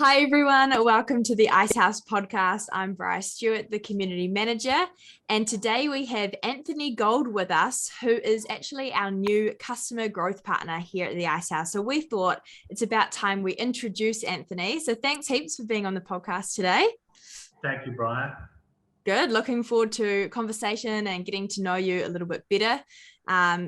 Hi everyone, welcome to the Icehouse podcast. I'm Bryar Stewart, the community manager, and today we have Anthony Gold with us, who is actually our new customer growth partner here at the Icehouse. So we thought it's about time we introduce Anthony. So thanks heaps for being on the podcast today. Thank you, Bryar. Good. Looking forward to conversation and getting to know you a little bit better.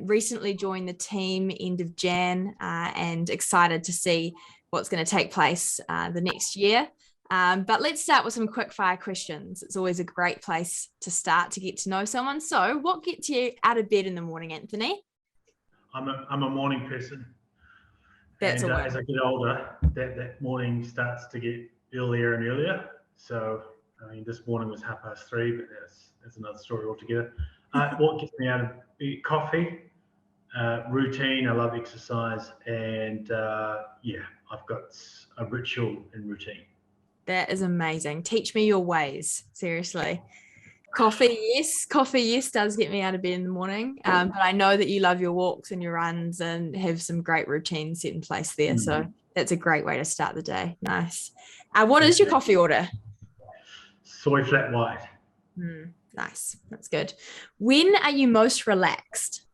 Recently joined the team end of Jan and excited to see what's going to take place the next year. But let's start with some quick fire questions. It's always a great place to start to get to know someone. So what gets you out of bed in the morning, Anthony? I'm a morning person. That's and as I get older, that morning starts to get earlier and earlier. So, I mean, this morning was 3:30, but that's another story altogether. What gets me out of bed? Coffee, routine. I love exercise, and I've got a ritual and routine. That is amazing. Teach me your ways, seriously. Coffee, yes, does get me out of bed in the morning. But I know that you love your walks and your runs and have some great routines set in place there. So that's a great way to start the day. Nice. What is your coffee order? Soy flat white. Nice. That's good. When are you most relaxed?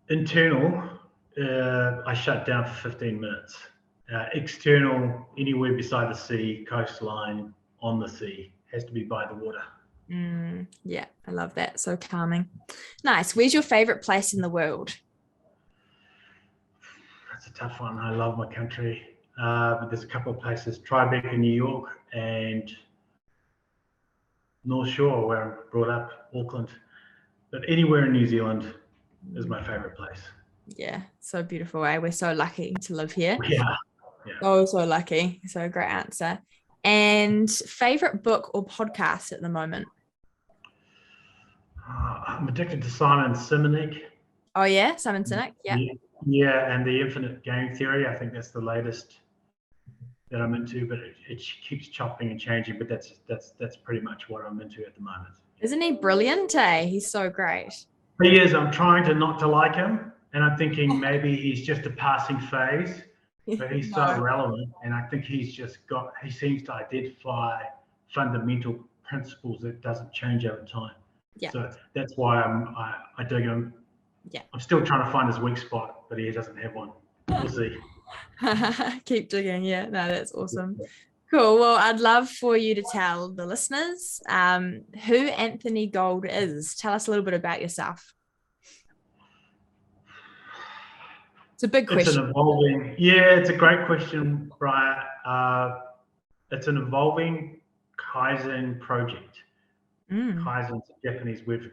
Internal, I shut down for 15 minutes. External, anywhere beside the sea, coastline, on the sea, has to be by the water. Yeah, I love that. So calming. Nice. Where's your favorite place in the world? That's a tough one. I love my country. But there's a couple of places, Tribeca in New York and North Shore, where I'm brought up, Auckland. But anywhere in New Zealand is my favorite place. Yeah, so beautiful. We're so lucky to live here. Yeah. Oh, so lucky. So great answer. And favorite book or podcast at the moment? I'm addicted to Simon Sinek. Oh yeah, Simon Sinek. Yeah, and the Infinite Game Theory. I think that's the latest that I'm into, but it keeps chopping and changing. But that's pretty much what I'm into at the moment. Isn't he brilliant? He's so great. He is. I'm trying to not to like him, and I'm thinking maybe he's just a passing phase, but he's so relevant, and I think he seems to identify fundamental principles that doesn't change over time. Yeah. So that's why I dig him. Yeah. I'm still trying to find his weak spot, but he doesn't have one. We'll see. Keep digging. Yeah, no, that's awesome. Cool. Well, I'd love for you to tell the listeners who Anthony Gold is. Tell us a little bit about yourself. It's a big question. It's a great question, Bryar. It's an evolving Kaizen project. Kaizen is a Japanese word for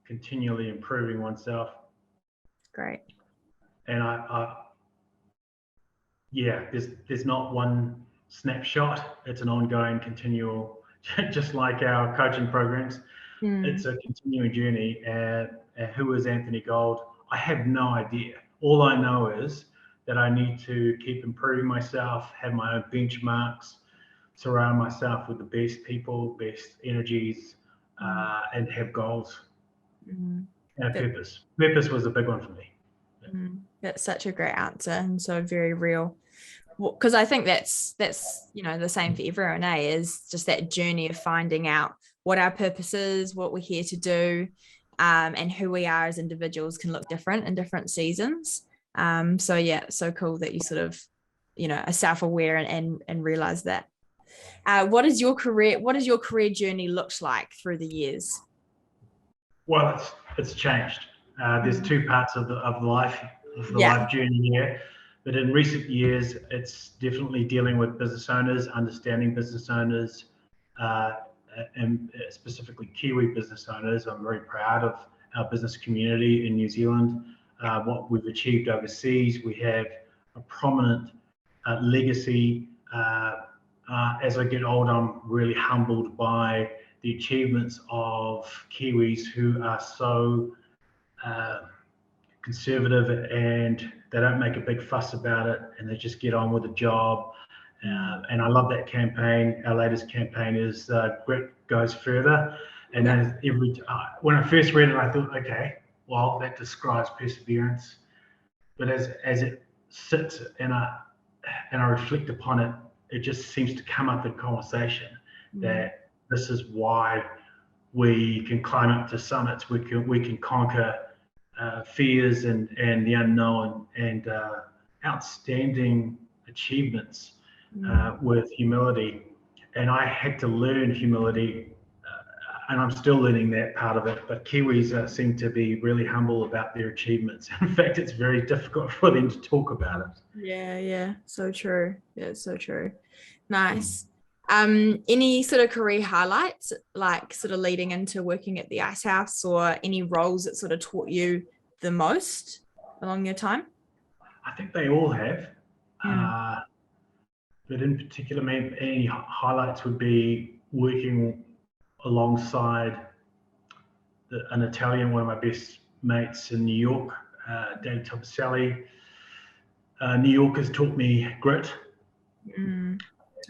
continually improving oneself. Great. And there's not one snapshot. It's an ongoing, continual, just like our coaching programs. It's a continuing journey. And who is Anthony Gold? I have no idea. All I know is that I need to keep improving myself, have my own benchmarks, surround myself with the best people, best energies, and have goals and a purpose. Purpose was a big one for me. That's such a great answer and so very real. Because I think that's the same for everyone, is just that journey of finding out what our purpose is, what we're here to do, and who we are as individuals can look different in different seasons. So cool that you sort of, are self-aware and realize that. What does your career journey looked like through the years? Well, it's changed. There's two parts of the life journey here. But in recent years, it's definitely dealing with business owners, understanding business owners, and specifically Kiwi business owners. I'm very proud of our business community in New Zealand, what we've achieved overseas. We have a prominent legacy. As I get older, I'm really humbled by the achievements of Kiwis who are so conservative, and they don't make a big fuss about it, and they just get on with the job. And I love that campaign. Our latest campaign is Grit Goes Further. And when I first read it, I thought, okay, well, that describes perseverance. But as it sits and I reflect upon it, it just seems to come up in conversation that this is why we can climb up to summits, we can conquer fears and the unknown, and outstanding achievements with humility. And I had to learn humility, and I'm still learning that part of it. But Kiwis seem to be really humble about their achievements. In fact, it's very difficult for them to talk about it. Yeah, so true. Yeah, it's so true. Nice. Any sort of career highlights, like sort of leading into working at the Icehouse, or any roles that sort of taught you the most along your time? I think they all have. But in particular, maybe any highlights would be working alongside an Italian, one of my best mates in New York, Dave Tomaselli. New York has taught me grit.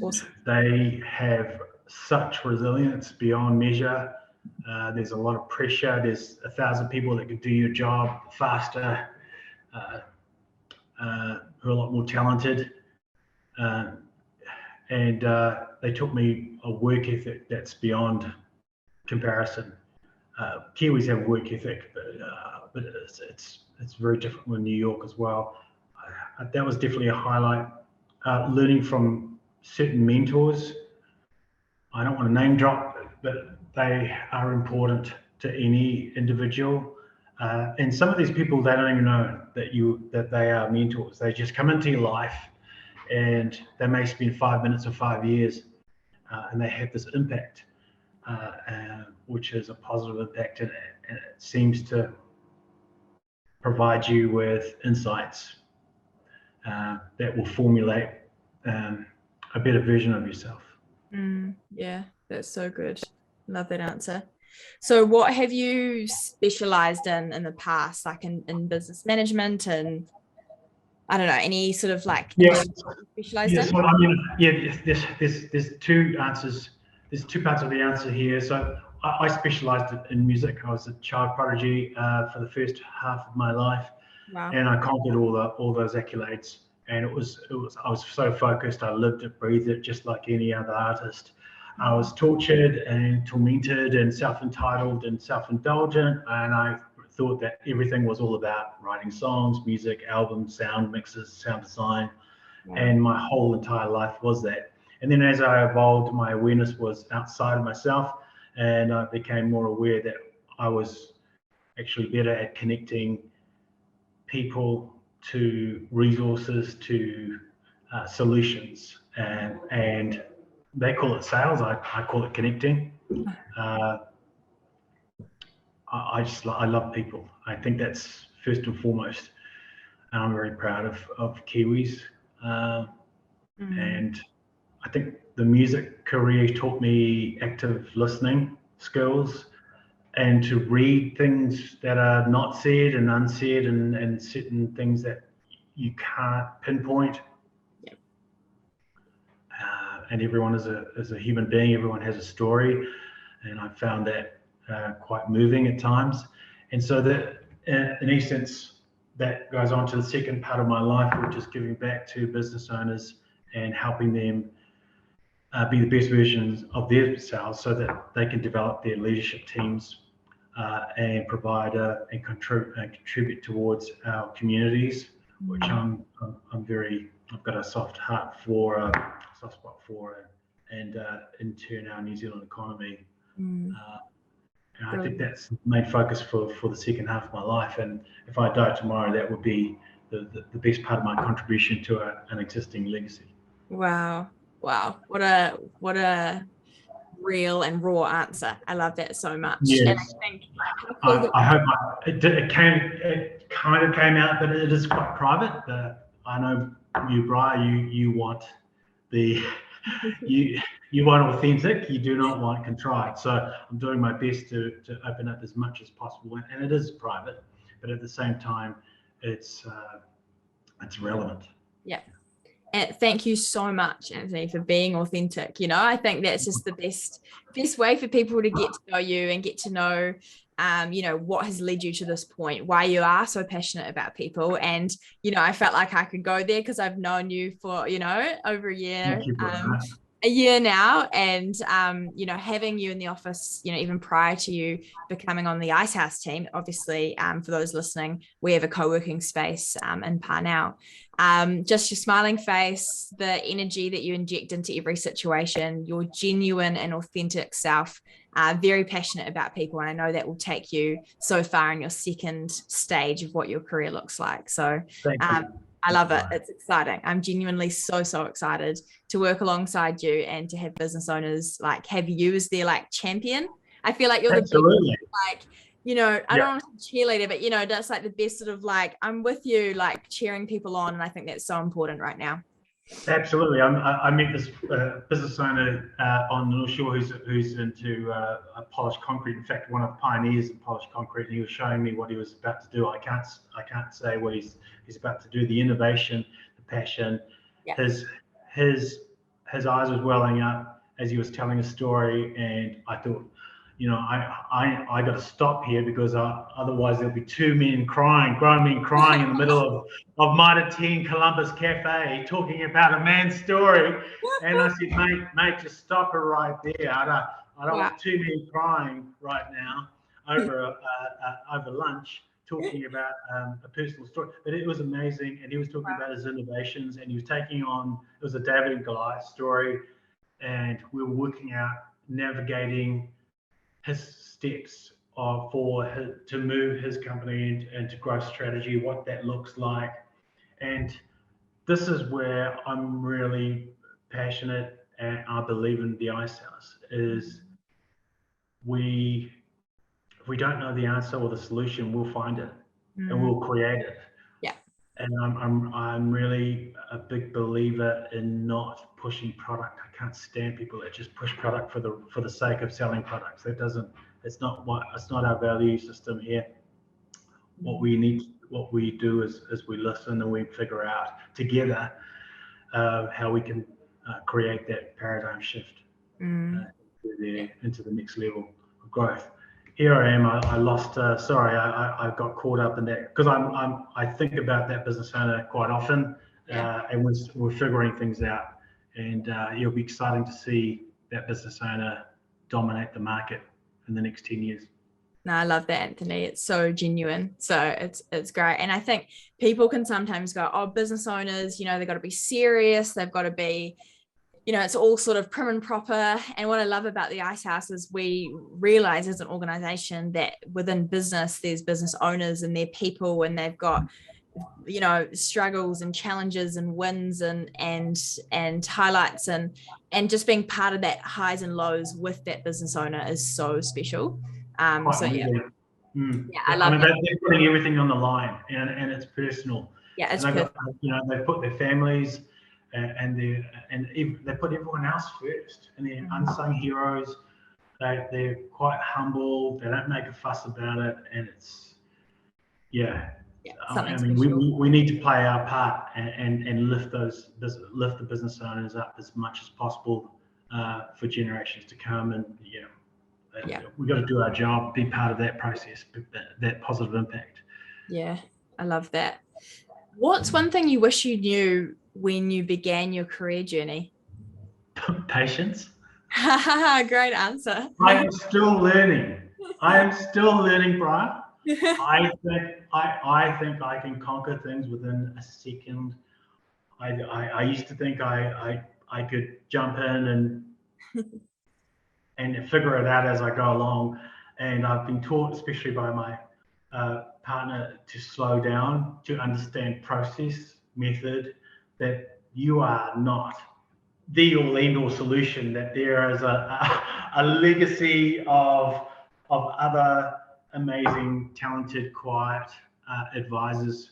Awesome. They have such resilience beyond measure. There's a lot of pressure. There's 1,000 people that can do your job faster, who are a lot more talented. And they taught me a work ethic that's beyond comparison. Kiwis have work ethic, but it's very different in New York as well. That was definitely a highlight. Learning from certain mentors. I don't want to name drop, but they are important to any individual. And some of these people, they don't even know that they are mentors. They just come into your life, and they may spend 5 minutes or 5 years, and they have this impact, which is a positive impact, and it seems to provide you with insights that will formulate a better version of yourself. Yeah, that's so good. Love that answer. So what have you specialized in the past, like in business management, and I don't know, any sort of like specialized in? Well, I mean, there's two answers. There's two parts of the answer here. So I specialized in music. I was a child prodigy for the first half of my life. Wow. And I conquered all those accolades. And I was so focused. I lived it, breathed it, just like any other artist. I was tortured and tormented and self-entitled and self-indulgent, and I thought that everything was all about writing songs, music, albums, sound mixes, sound design, and my whole entire life was that. And then as I evolved, my awareness was outside of myself, and I became more aware that I was actually better at connecting people to resources, to solutions, and they call it sales. I call it connecting. I love people. I think that's first and foremost, and I'm very proud of Kiwis. And I think the music career taught me active listening skills, and to read things that are not said and unsaid, and certain things that you can't pinpoint. And everyone is a human being. Everyone has a story, and I found that quite moving at times. And so that, in essence, that goes on to the second part of my life, which is giving back to business owners and helping them be the best versions of themselves, so that they can develop their leadership teams and provide and contribute towards our communities, which I've got a soft spot for, and in turn our New Zealand economy. And I think that's the main focus for the second half of my life. And if I die tomorrow, that would be the best part of my contribution to an existing legacy. Wow. What a real and raw answer. I love that so much. Yes. And I think I hope it kind of came out, but it is quite private. I know you, Bryar, you want you want authentic. You do not want contrived. So I'm doing my best to open up as much as possible, and it is private, but at the same time, it's relevant. Yeah. And thank you so much, Anthony, for being authentic. I think that's just the best way for people to get to know you and get to know what has led you to this point, why you are so passionate about people. And I felt like I could go there because I've known you for over a year. Thank you, A year now, and having you in the office, even prior to you becoming on the Icehouse team. Obviously, for those listening, we have a co-working space in Parnell. Just your smiling face, the energy that you inject into every situation, your genuine and authentic self, very passionate about people, and I know that will take you so far in your second stage of what your career looks like. So I love it. It's exciting. I'm genuinely so excited to work alongside you and to have business owners have you as their champion. I feel like you're Absolutely. the best, I don't want to say cheerleader, but that's the best sort of I'm with you, cheering people on. And I think that's so important right now. Absolutely. I met this business owner on the North Shore who's into polished concrete. In fact, one of the pioneers in polished concrete. And he was showing me what he was about to do. I can't say what he's about to do. The innovation, the passion. Yeah. His eyes was welling up as he was telling a story, and I thought, I got to stop here because otherwise there'll be grown men crying in the middle of Mitre 10 Columbus Cafe talking about a man's story. And I said, mate, just stop it right there. I don't want two men crying right now over lunch talking about a personal story. But it was amazing, and he was talking about his innovations, and he was taking on, it was a David and Goliath story, and we were working out, navigating his steps to move his company into growth strategy, what that looks like. And this is where I'm really passionate, and I believe in the Icehouse, is if we don't know the answer or the solution, we'll find it and we'll create it. Yeah. And I'm really a big believer in not pushing product. I can't stand people that just push product for the sake of selling products. It's not our value system here. What we do is we listen and we figure out together how we can create that paradigm shift into the next level of growth. Here I am. I lost. I got caught up in that because I think about that business owner quite often, and we're figuring things out. And it'll be exciting to see that business owner dominate the market in the next 10 years. No, I love that, Anthony. It's so genuine. So it's great. And I think people can sometimes go, oh, business owners, they've got to be serious. They've got to be, it's all sort of prim and proper. And what I love about the Icehouse is we realize as an organization that within business, there's business owners and they're people, and they've got, struggles and challenges and wins and highlights, and just being part of that highs and lows with that business owner is so special. I love it. They're putting everything on the line, and it's personal. Yeah, it's they put their families and they put everyone else first, and they're unsung heroes. They're quite humble. They don't make a fuss about it, and it's we need to play our part and lift the business owners up as much as possible for generations to come, and we've got to do our job, be part of that process, that positive impact. Yeah, I love that. What's one thing you wish you knew when you began your career journey? Patience. Great answer. I am still learning, Bryar. I think I can conquer things within a second. I used to think I could jump in and figure it out as I go along. And I've been taught, especially by my partner, to slow down, to understand process, method, that you are not the all-end-all solution, that there is a legacy of other amazing, talented, quiet advisors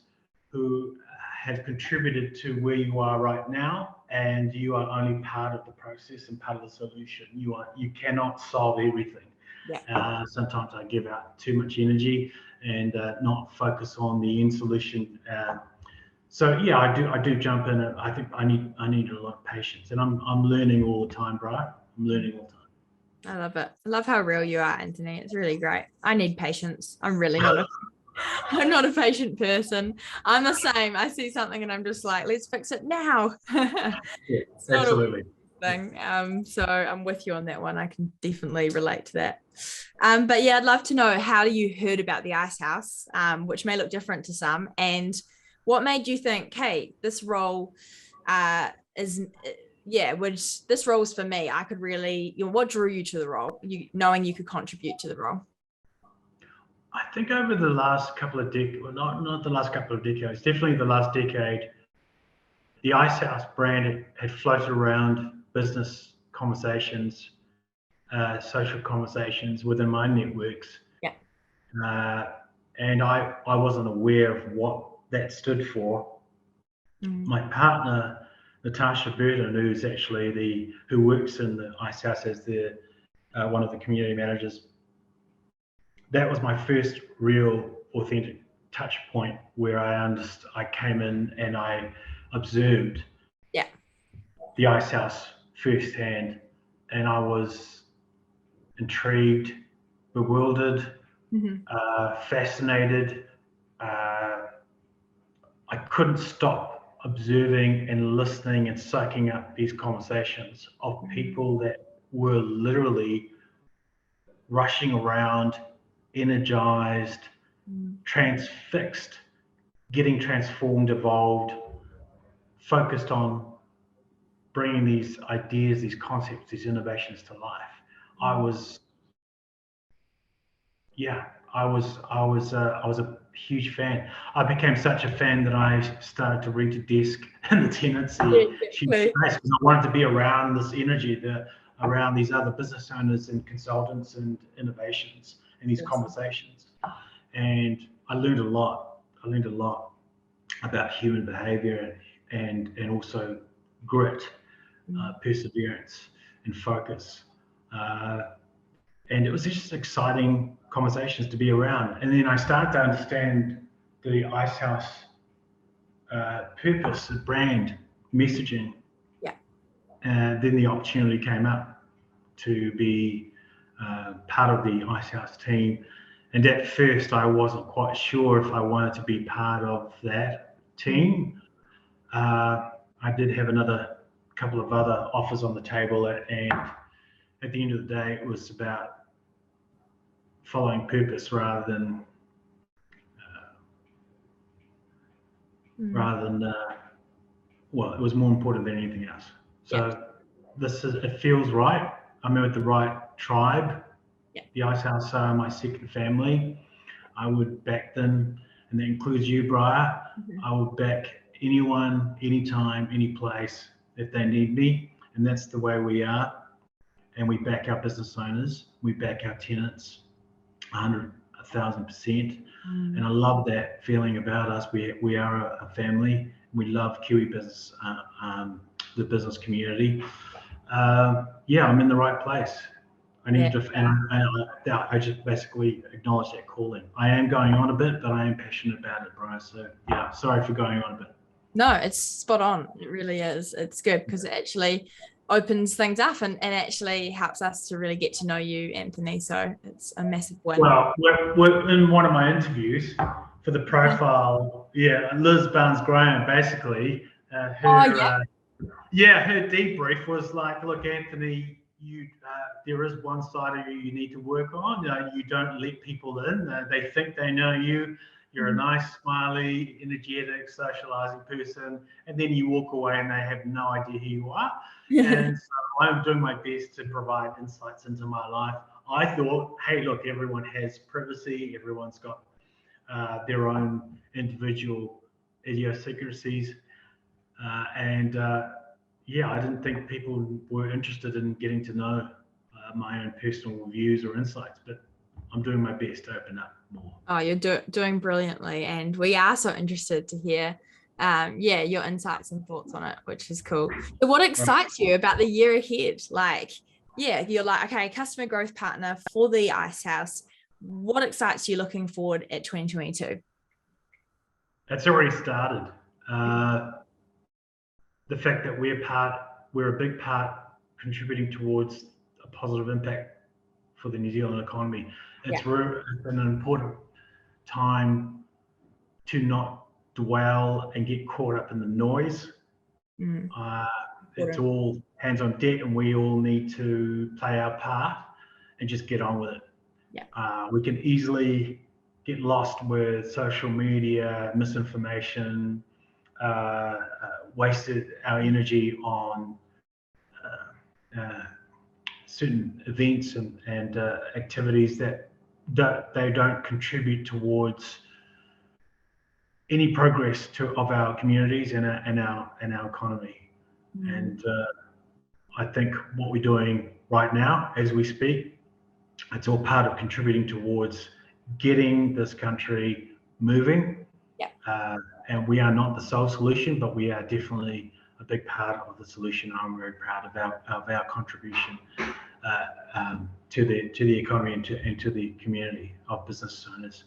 who have contributed to where you are right now, and you are only part of the process and part of the solution. You cannot solve everything. Yeah. Sometimes I give out too much energy and not focus on the end solution. So yeah, I do jump in, and I think I need a lot of patience, and I'm learning all the time, Bryar. I'm learning all the time. I love it. I love how real you are, Anthony. It's really great. I need patience. I'm really not a I'm not a patient person. I'm the same. I see something and I'm just like, let's fix it now. Yeah, It's not a absolutely. thing. So I'm with you on that one. I can definitely relate to that. But yeah, I'd love to know, how you heard about the Icehouse, which may look different to some, and what made you think, hey, this role is which this role is for me. I could really, what drew you to the role? You knowing you could contribute to the role. I think over the last couple of decades, well, not the last couple of decades, definitely the last decade, the Icehouse brand had floated around business conversations, social conversations within my networks. Yeah. And I wasn't aware of what that stood for. My partner, Natasha Burton, who works in the Icehouse as the one of the community managers, that was my first real authentic touch point where I came in and I observed the Icehouse firsthand, and I was intrigued, bewildered, fascinated. I couldn't stop observing and listening and soaking up these conversations of people that were literally rushing around, energized, transfixed, getting transformed, evolved, focused on bringing these ideas, these concepts, these innovations to life. I was a huge fan. I became such a fan that I started to rent a desk in the tenancy space because I wanted to be around this energy, around these other business owners and consultants and innovations and these conversations. And I learned a lot. I learned a lot about human behavior and also grit, perseverance, and focus. And it was just exciting conversations to be around. And then I started to understand the Icehouse purpose, the brand, messaging. Yeah. And then the opportunity came up to be part of the Icehouse team. And at first, I wasn't quite sure if I wanted to be part of that team. I did have another couple of other offers on the table, and at the end of the day, it was about following purpose rather than it was more important than anything else. So it feels right. I'm with the right tribe. The Icehouse are my second family. I would back them, and that includes you, Bryar. I would back anyone, anytime, any place if they need me, and that's the way we are. And we back our business owners, we back our tenants 1,000%. And I love that feeling about us. We are a family. We love Kiwi business, the business community. I'm in the right place. I need to, and I just basically acknowledge that calling. I am going on a bit, but I am passionate about it, Bryar. So yeah, sorry for going on a bit. No, it's spot on. It really is. It's good because it actually opens things up and actually helps us to really get to know you, Anthony. So it's a massive win. Well, we're in one of my interviews for the profile, Liz Barnes-Graham, basically, her debrief was like, look, Anthony, there is one side of you need to work on. You don't let people in. They think they know you. You're a nice, smiley, energetic, socializing person, and then you walk away and they have no idea who you are. And so I'm doing my best to provide insights into my life. I thought, hey, look, everyone has privacy. Everyone's got their own individual idiosyncrasies. I didn't think people were interested in getting to know my own personal views or insights, but I'm doing my best to open up more. Oh, you're doing brilliantly, and we are so interested to hear your insights and thoughts on it, which is cool. So what excites you about the year ahead? You're like, okay, customer growth partner for the Icehouse. What excites you looking forward at 2022? It's already started. The fact that we're a big part contributing towards a positive impact for the New Zealand economy. It's an important time to not dwell and get caught up in the noise. It's all hands on deck, and we all need to play our part and just get on with it. We can easily get lost with social media, misinformation, wasted our energy on certain events and activities that don't contribute towards any progress of our communities and our economy. And I think what we're doing right now, as we speak, it's all part of contributing towards getting this country moving. And we are not the sole solution, but we are definitely a big part of the solution. I'm very proud of our contribution to the economy and to the community of business owners.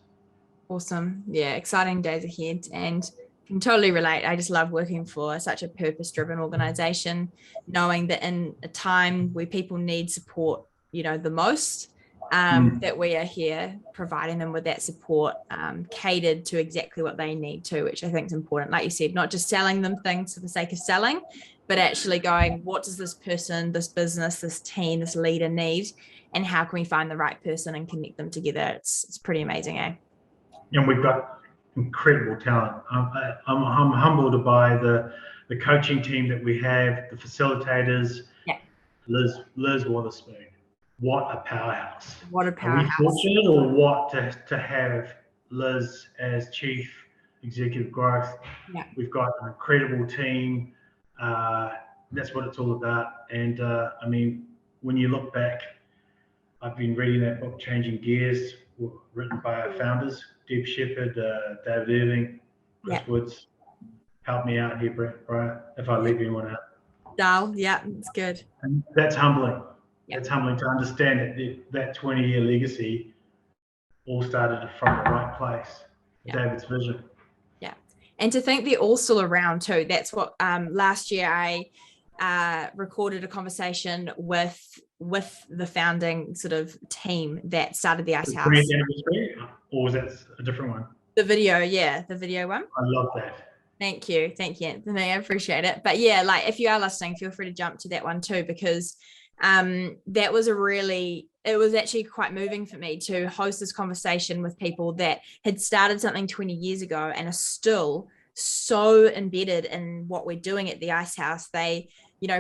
Awesome. Yeah, exciting days ahead, and can totally relate. I just love working for such a purpose-driven organization, knowing that in a time where people need support, the most, that we are here providing them with that support, catered to exactly what they need to, which I think is important. Like you said, not just selling them things for the sake of selling, but actually going, what does this person, this business, this team, this leader need, and how can we find the right person and connect them together? It's pretty amazing, eh? And we've got incredible talent. I'm humbled by the coaching team that we have, the facilitators. Liz Witherspoon. What a powerhouse. What a powerhouse. Are we fortunate or what to have Liz as Chief Executive Growth? We've got an incredible team. That's what it's all about. And I mean, when you look back, I've been reading that book, Changing Gears, written by our founders, Deb Shepherd, David Irving, Chris Woods. Help me out here, Bryar, if I leave anyone out. Dal, it's good. And that's humbling. It's humbling to understand that 20-year legacy all started from the right place, David's vision. And to think they're all still around too. That's what last year I recorded a conversation with the founding sort of team that started the Icehouse. 20th anniversary, or was that a different one? The video, the video one. I love that. Thank you, Anthony. I appreciate it. But like if you are listening, feel free to jump to that one too, because that was it was actually quite moving for me to host this conversation with people that had started something 20 years ago and are still so embedded in what we're doing at the Icehouse. They,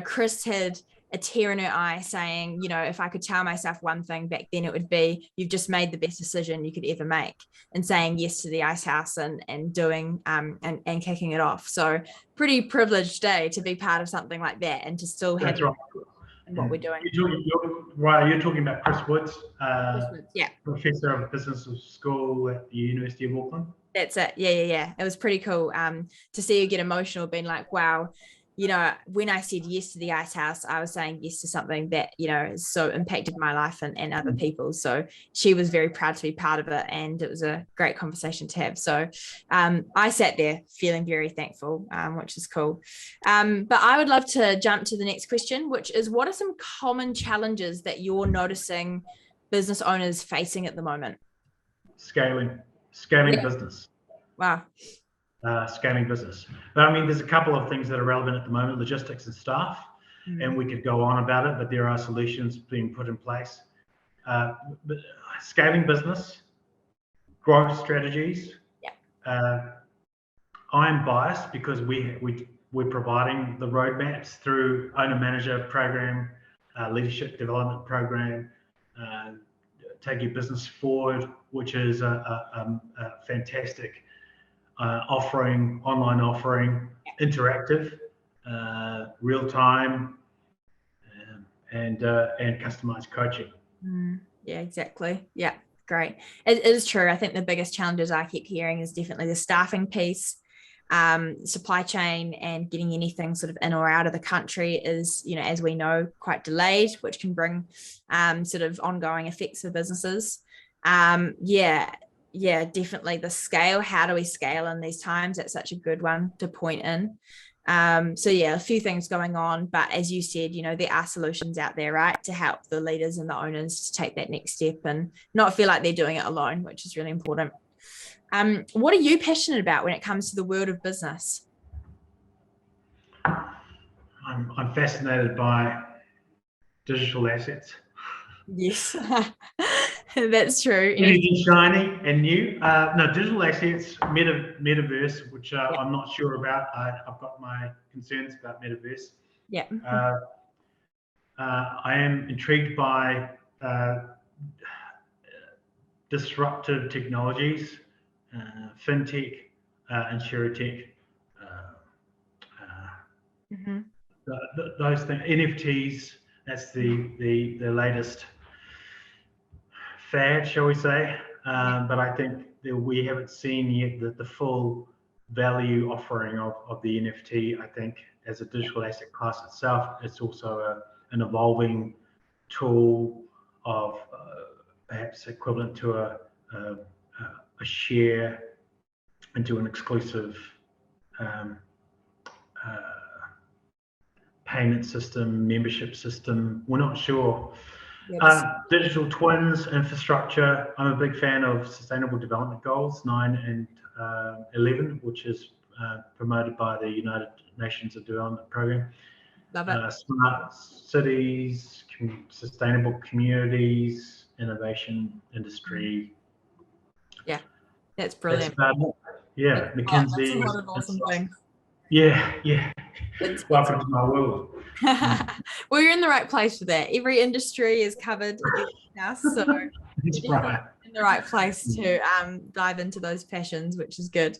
Chris had a tear in her eye saying, if I could tell myself one thing back then, it would be, you've just made the best decision you could ever make, and saying yes to the Icehouse and doing and kicking it off. So pretty privileged day to be part of something like that and to still have what we're doing. You're talking about Chris Woods, Professor of Business School at the University of Auckland. That's it. Yeah. It was pretty cool to see you get emotional, being like, wow, when I said yes to the Icehouse, I was saying yes to something that, has so impacted my life and other people. So she was very proud to be part of it, and it was a great conversation to have. So I sat there feeling very thankful, which is cool. But I would love to jump to the next question, which is, what are some common challenges that you're noticing business owners facing at the moment? Scaling business. Wow. Scaling business. But I mean, there's a couple of things that are relevant at the moment, logistics and staff, and we could go on about it, but there are solutions being put in place. But scaling business, growth strategies. I'm biased because we're providing the roadmaps through owner-manager program, leadership development program, Take Your Business Forward, which is a fantastic online offering, interactive, real time, and customized coaching. Yeah, exactly. Yeah, great. It is true. I think the biggest challenges I keep hearing is definitely the staffing piece, supply chain, and getting anything sort of in or out of the country is, as we know, quite delayed, which can bring sort of ongoing effects for businesses. yeah, definitely the scale. How do we scale in these times? That's such a good one to point in. So yeah, a few things going on, but as you said, there are solutions out there, right, to help the leaders and the owners to take that next step and not feel like they're doing it alone, which is really important. What are you passionate about when it comes to the world of business? I'm fascinated by digital assets. Yes, that's true. Anything shiny and new. No, digital assets, metaverse, which Yeah. I'm not sure about. I've got my concerns about metaverse. Yeah. I am intrigued by disruptive technologies, fintech, insurtech, Mm-hmm. those things, NFTs. That's the latest fad, shall we say? But I think that we haven't seen yet the full value offering of the NFT. I think as a digital asset class itself, it's also an evolving tool of perhaps equivalent to a share into an exclusive um, uh, payment system, membership system. We're not sure. Digital twins, infrastructure. I'm a big fan of Sustainable Development Goals 9 and 11, which is promoted by the United Nations Development Program. Love it. Smart cities, sustainable communities, innovation, industry. Yeah, that's brilliant. That's about it. Yeah, That's McKinsey. a lot of awesome things. Yeah. It's Welcome to my world. well, you're in the right place for that. Every industry is covered now, so That's right. in the right place to dive into those passions, which is good.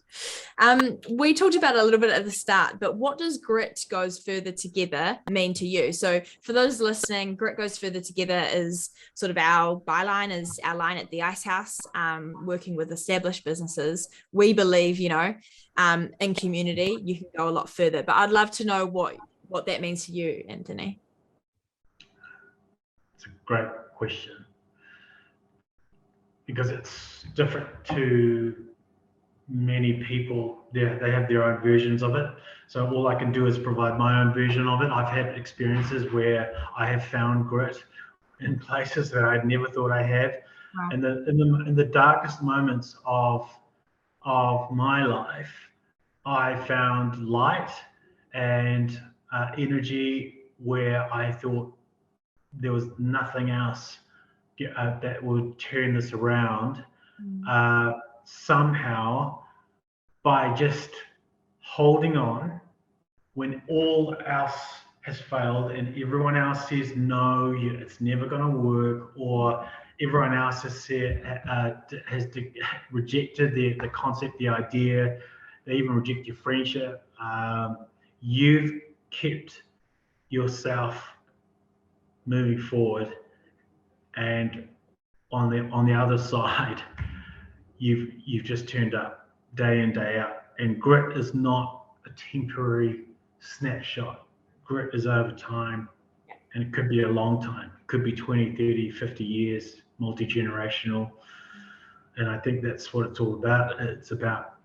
We talked about it a little bit at the start, but what does grit goes further together mean to you? So for those listening, grit goes further together is sort of our byline, is our line at the Icehouse, working with established businesses. We believe, in community, you can go a lot further, but I'd love to know what that means to you, Anthony. It's a great question because it's different to many people. They have their own versions of it. So all I can do is provide my own version of it. I've had experiences where I have found grit in places that I'd never thought I had. Wow. In the darkest moments of my life, I found light and energy where I thought there was nothing else that would turn this around. Somehow, by just holding on when all else has failed and everyone else says no, it's never going to work, or everyone else has rejected the concept, the idea, they even reject your friendship. You've kept yourself moving forward, and on the other side, you've just turned up day in, day out. And grit is not a temporary snapshot. Grit is over time, and it could be a long time. It could be 20, 30, 50 years, multi-generational. And I think that's what it's all about. It's about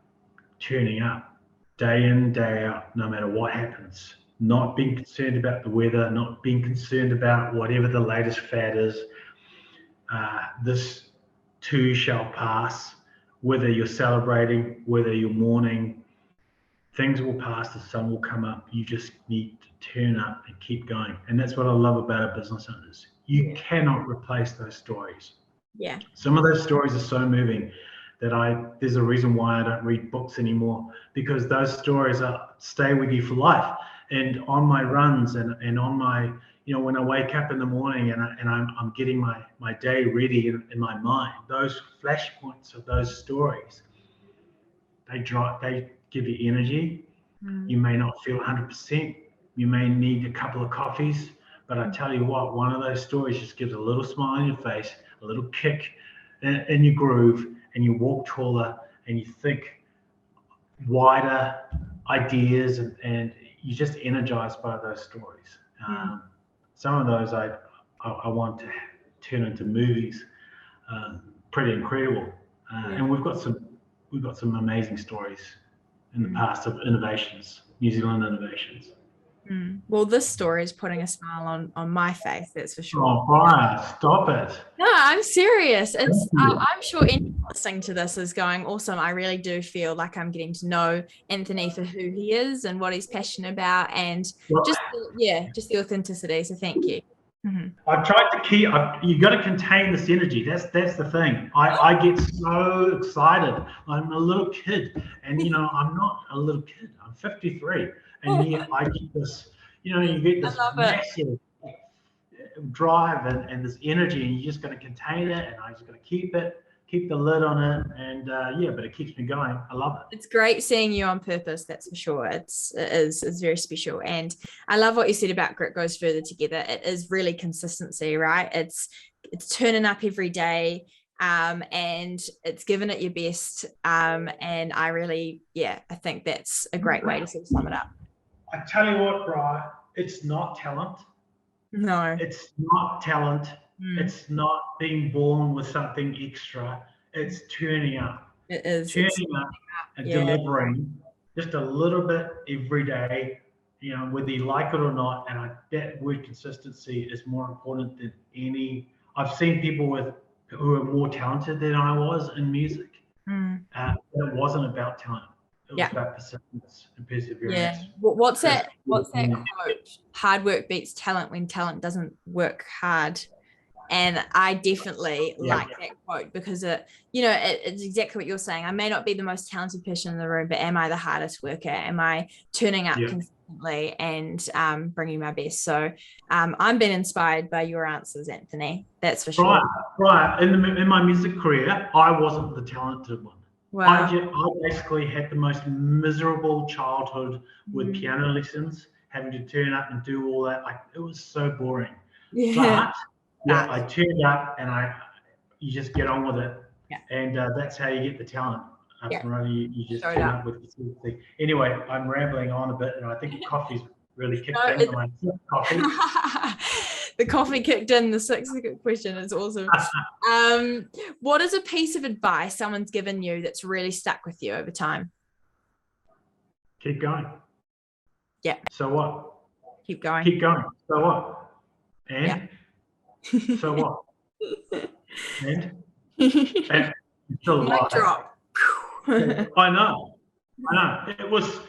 turning up day in, day out, no matter what happens. Not being concerned about the weather, not being concerned about whatever the latest fad is. This too shall pass. Whether you're celebrating, whether you're mourning, things will pass, the sun will come up. You just need to turn up and keep going. And that's what I love about our business owners. You cannot replace those stories. Yeah. Some of those stories are so moving that there's a reason why I don't read books anymore, because those stories stay with you for life. And on my runs and on my, when I wake up in the morning and I'm getting my day ready in my mind, those flashpoints of those stories, they give you energy. You may not feel 100%. You may need a couple of coffees, but I tell you what, one of those stories just gives a little smile on your face, a little kick in your groove, and you walk taller and you think wider ideas, and you're just energized by those stories. Some of those I want to turn into movies. Pretty incredible. And we've got some amazing stories in the past of innovations, New Zealand innovations. Well, this story is putting a smile on my face, that's for sure. Oh, Bryar, stop it. No, I'm serious. I'm sure anyone listening to this is going, awesome. I really do feel like I'm getting to know Anthony for who he is and what he's passionate about, and just the authenticity. So thank you. I've tried to keep. You got to contain this energy. That's the thing. I get so excited. I'm a little kid, and I'm not a little kid. I'm 53, and yet I get this. You get this massive drive and this energy, and you just got to contain it, and I just got to keep the lid on it, and but it keeps me going. I love it. It's great seeing you on purpose, that's for sure. It's very special, and I love what you said about grit goes further together. It is really consistency, right? It's turning up every day, and it's giving it your best, and I really I think that's a great way to sort of sum it up. I tell you what, Bri, it's not talent. No, it's not talent. It's not being born with something extra. It's turning up. It is turning up and delivering just a little bit every day, whether you like it or not. And that word consistency is more important than any. I've seen people who are more talented than I was in music. It wasn't about talent. It was about persistence and perseverance. Yeah. What's that quote? Hard work beats talent when talent doesn't work hard. And I definitely like that quote because it's exactly what you're saying. I may not be the most talented person in the room, but am I the hardest worker? Am I turning up consistently and bringing my best? So I'm being inspired by your answers, Anthony. That's for sure. Right. In my music career, I wasn't the talented one. Wow. I basically had the most miserable childhood with piano lessons, having to turn up and do all that. It was so boring. Yeah. But I turned up, and you just get on with it, and that's how you get the talent up and running. You just turn up with the thing. Anyway, I'm rambling on a bit, and I think the coffee's really kicked in. My coffee. The coffee kicked in. The sixth question is awesome. What is a piece of advice someone's given you that's really stuck with you over time? Keep going. Yeah. So what? Keep going. Keep going. So what? And so what? And still alive. Drop. I know. It was.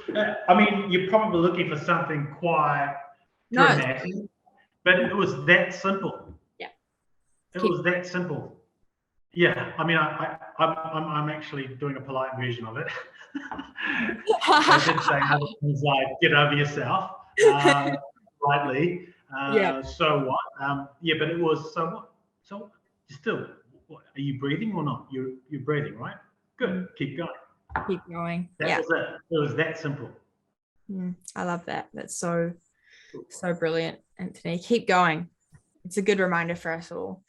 You're probably looking for something quite dramatic. But it was that simple. Yeah. It was that simple. Yeah. I'm actually doing a polite version of it. I did say other things like get over yourself, politely. So what? But it was so what? So still, what, are you breathing or not? You're breathing, right? Good. Keep going. Keep going. That was it. It was that simple. I love that. That's so brilliant, Anthony. Keep going. It's a good reminder for us all.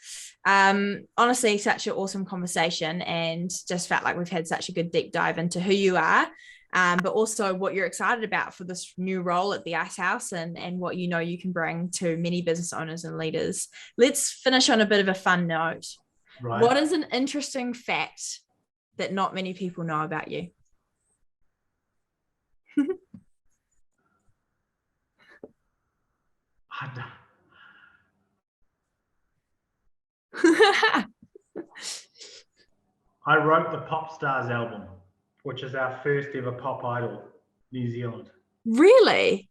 Honestly, such an awesome conversation, and just felt like we've had such a good deep dive into who you are, but also what you're excited about for this new role at the Icehouse, and what you can bring to many business owners and leaders. Let's finish on a bit of a fun note. Right. What is an interesting fact that not many people know about you? I wrote the Pop Stars album, which is our first ever pop idol, New Zealand. Really?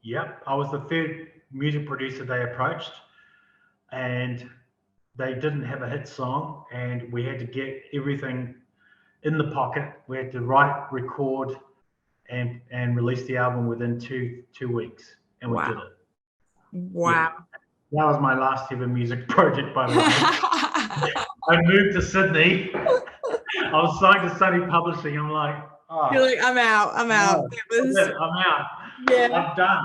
Yep. I was the third music producer they approached, and they didn't have a hit song, and we had to get everything in the pocket. We had to write, record, and release the album within two weeks, and we did it. Wow. Yeah. That was my last ever music project, by the way. I moved to Sydney. I was signed to Sony Publishing. I'm like, you're like, I'm out. I'm out. Yeah. I'm done.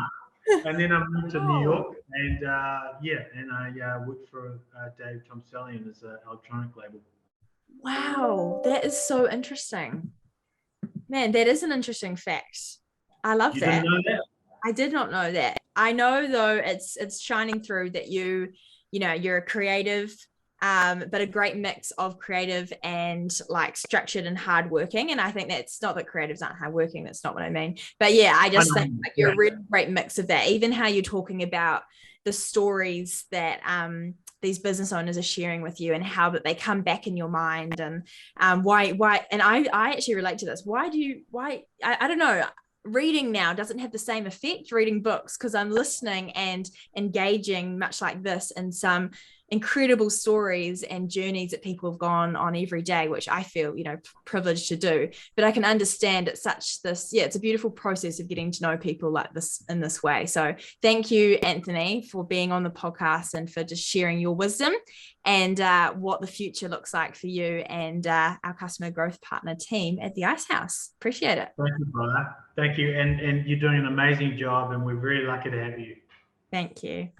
And then I moved to New York, and I worked for Dave Tomselian as an electronic label. Wow, that is so interesting. Man, that is an interesting fact. I love that. You didn't know that? I did not know that. I know though it's shining through that you're a creative, but a great mix of creative and like structured and hardworking. And I think that's not that creatives aren't hardworking. That's not what I mean. But yeah, I just think like you're a really great mix of that. Even how you're talking about the stories that these business owners are sharing with you and how that they come back in your mind, and why and I actually relate to this. I don't know, reading now doesn't have the same effect reading books, because I'm listening and engaging much like this in some incredible stories and journeys that people have gone on every day, which I feel, privileged to do. But I can understand it's it's a beautiful process of getting to know people like this in this way. So thank you, Anthony, for being on the podcast and for just sharing your wisdom and what the future looks like for you and our customer growth partner team at the Icehouse. Appreciate it. Thank you, brother. Thank you. And you're doing an amazing job, and we're very lucky to have you. Thank you.